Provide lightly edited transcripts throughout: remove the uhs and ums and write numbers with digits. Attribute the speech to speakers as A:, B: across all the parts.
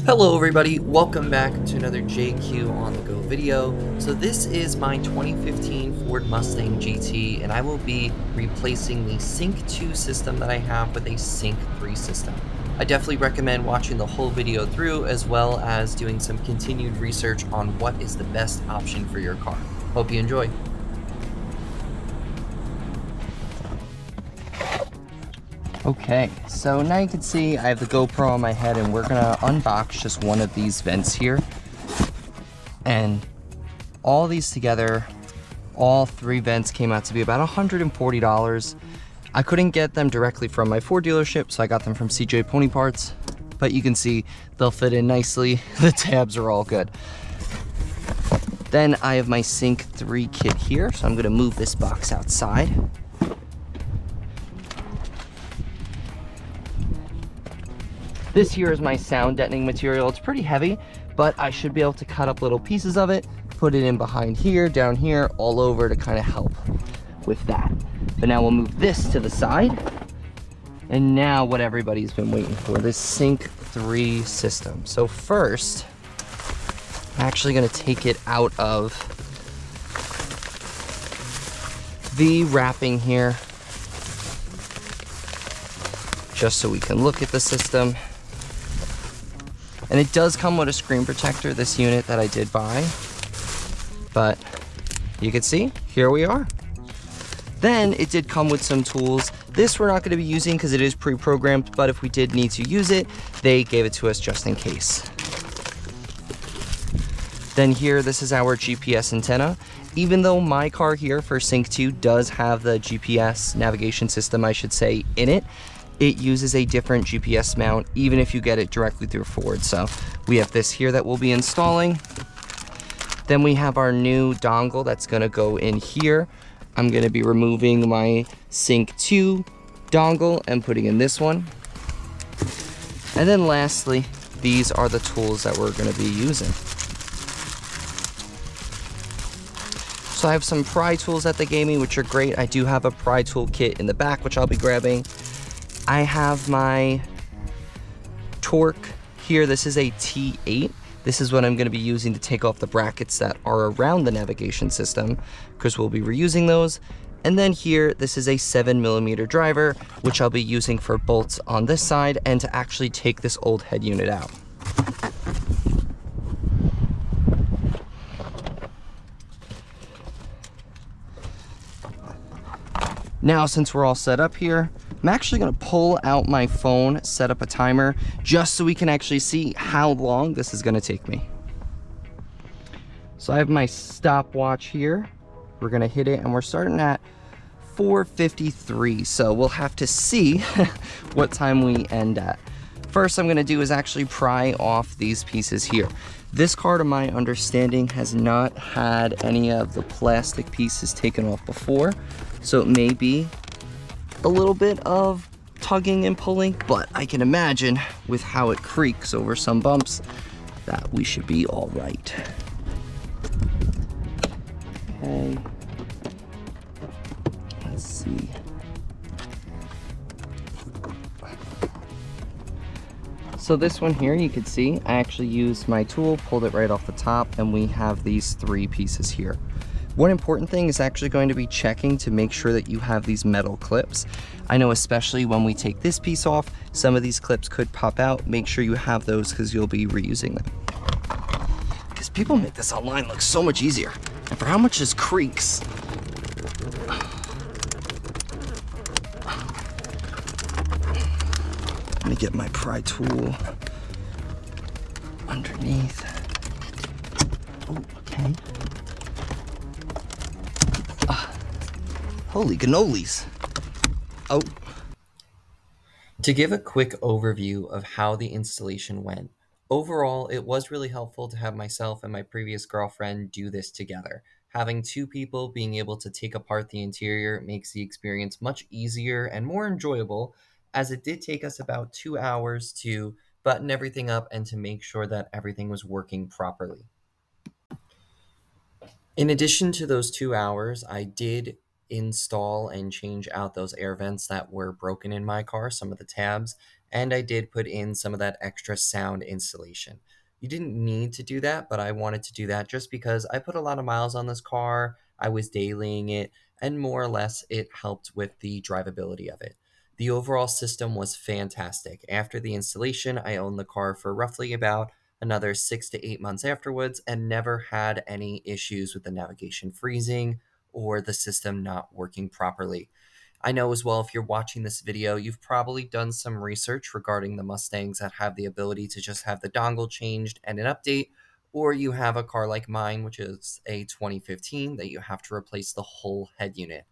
A: Hello everybody, welcome back to another JQ on the Go video. So this is my 2015 Ford Mustang GT and I will be replacing the Sync 2 system that I have with a Sync 3 system. I definitely recommend watching the whole video through as well as doing some continued research on what is the best option for your car. Hope you enjoy. Okay, so now you can see I have the GoPro on my head and we're gonna unbox just one of these vents here. And all these together, all three vents came out to be about $140. I couldn't get them directly from my Ford dealership, so I got them from CJ Pony Parts. But you can see they'll fit in nicely. The tabs are all good. Then I have my Sync 3 kit here, so I'm gonna move this box outside. This here is my sound deadening material. It's pretty heavy, but I should be able to cut up little pieces of it, put it in behind here, down here, all over to kind of help with that. But now we'll move this to the side. And now what everybody's been waiting for, this Sync 3 system. So first, I'm actually gonna take it out of the wrapping here, just so we can look at the system. And it does come with a screen protector, this unit that I did buy. But you can see, here we are. Then it did come with some tools. This we're not gonna be using because it is pre-programmed, but if we did need to use it, they gave it to us just in case. Then here, this is our GPS antenna. Even though my car here for Sync 2 does have the GPS navigation system, I should say, in it, it uses a different GPS mount, even if you get it directly through Ford. So we have this here that we'll be installing. Then we have our new dongle that's gonna go in here. I'm gonna be removing my Sync 2 dongle and putting in this one. And then lastly, these are the tools that we're gonna be using. So I have some pry tools that they gave me, which are great. I do have a pry tool kit in the back, which I'll be grabbing. I have my torque here. This is a T8. This is what I'm going to be using to take off the brackets that are around the navigation system, because we'll be reusing those. And then here, this is a 7mm driver, which I'll be using for bolts on this side and to actually take this old head unit out. Now, since we're all set up here, I'm actually gonna pull out my phone, set up a timer, just so we can actually see how long this is gonna take me. So I have my stopwatch here. We're gonna hit it and we're starting at 4:53. So we'll have to see what time we end at. First I'm gonna do is actually pry off these pieces here. This car, to my understanding, has not had any of the plastic pieces taken off before. So it may be a little bit of tugging and pulling, but I can imagine with how it creaks over some bumps that we should be all right. Okay. Let's see. So this one here, you can see, I actually used my tool, pulled it right off the top, and we have these three pieces here. One important thing is actually going to be checking to make sure that you have these metal clips. I know especially when we take this piece off, some of these clips could pop out. Make sure you have those because you'll be reusing them. Because people make this online look so much easier. And for how much this creaks. Let me get my pry tool underneath. Oh, okay. Holy cannolis. Oh. To give a quick overview of how the installation went, overall, it was really helpful to have myself and my previous girlfriend do this together. Having two people being able to take apart the interior makes the experience much easier and more enjoyable, as it did take us about 2 hours to button everything up and to make sure that everything was working properly. In addition to those 2 hours, I did install and change out those air vents that were broken in my car, some of the tabs, and I did put in some of that extra sound insulation. You didn't need to do that, but I wanted to do that just because I put a lot of miles on this car, I was dailying it, and more or less it helped with the drivability of it. The overall system was fantastic. After the installation, I owned the car for roughly about another 6 to 8 months afterwards and never had any issues with the navigation freezing or the system not working properly. I know as well, if you're watching this video, you've probably done some research regarding the Mustangs that have the ability to just have the dongle changed and an update, or you have a car like mine, which is a 2015, that you have to replace the whole head unit.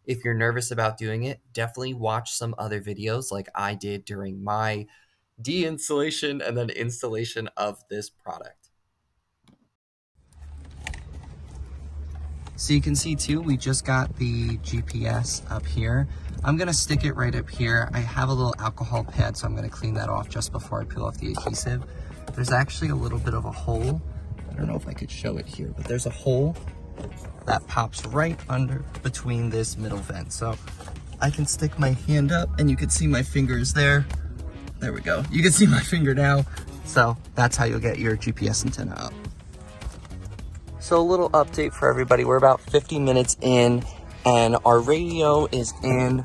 A: If you're nervous about doing it, definitely watch some other videos like I did during my de-installation and then installation of this product. So you can see too, we just got the GPS up here. I'm gonna stick it right up here. I have a little alcohol pad, so I'm gonna clean that off just before I peel off the adhesive. There's actually a little bit of a hole. I don't know if I could show it here, but there's a hole that pops right under between this middle vent. So I can stick my hand up and you can see my fingers there. There we go. You can see my finger now. So that's how you'll get your GPS antenna up. So a little update for everybody. We're about 50 minutes in and our radio is in.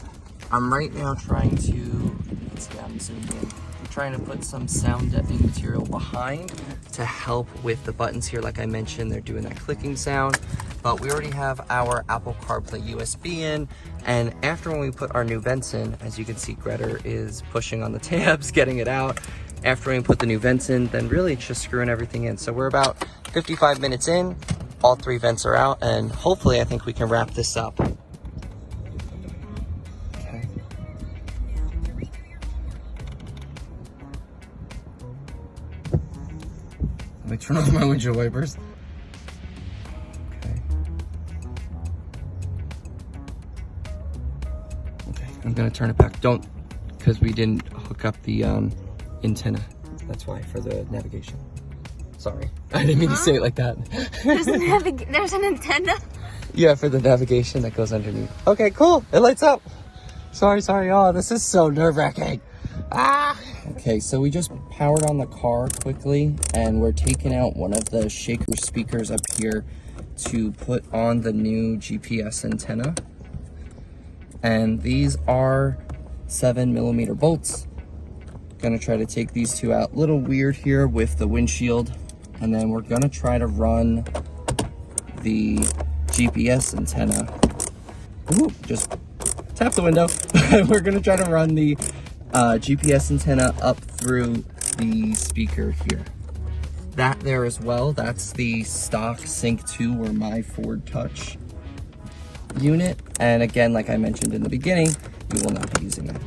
A: I'm right now trying to, let's see, I'm zoomed in. I'm trying to put some sound deadening material behind to help with the buttons here. Like I mentioned, they're doing that clicking sound, but we already have our Apple CarPlay USB in. And after when we put our new vents in, as you can see, Greta is pushing on the tabs, getting it out. After we put the new vents in, then really it's just screwing everything in. So we're about 55 minutes in, all 3 vents are out, and hopefully I think we can wrap this up. Okay. Let me turn off my windshield wipers. Okay. Okay, I'm gonna turn it back. Don't, because we didn't hook up the antenna. That's why, for the navigation. Sorry, I didn't mean to say it like that.
B: There's an antenna?
A: Yeah, for the navigation that goes underneath. Okay, cool, it lights up. Sorry, oh, this is so nerve-wracking. Ah! Okay, so we just powered on the car quickly and we're taking out one of the shaker speakers up here to put on the new GPS antenna. And these are 7mm bolts. Gonna try to take these 2 out. Little weird here with the windshield. And then we're gonna try to run the GPS antenna. Ooh, just tap the window. We're gonna try to run the GPS antenna up through the speaker here. That there as well, that's the stock Sync 2 or my Ford Touch unit. And again, like I mentioned in the beginning, we will not be using that.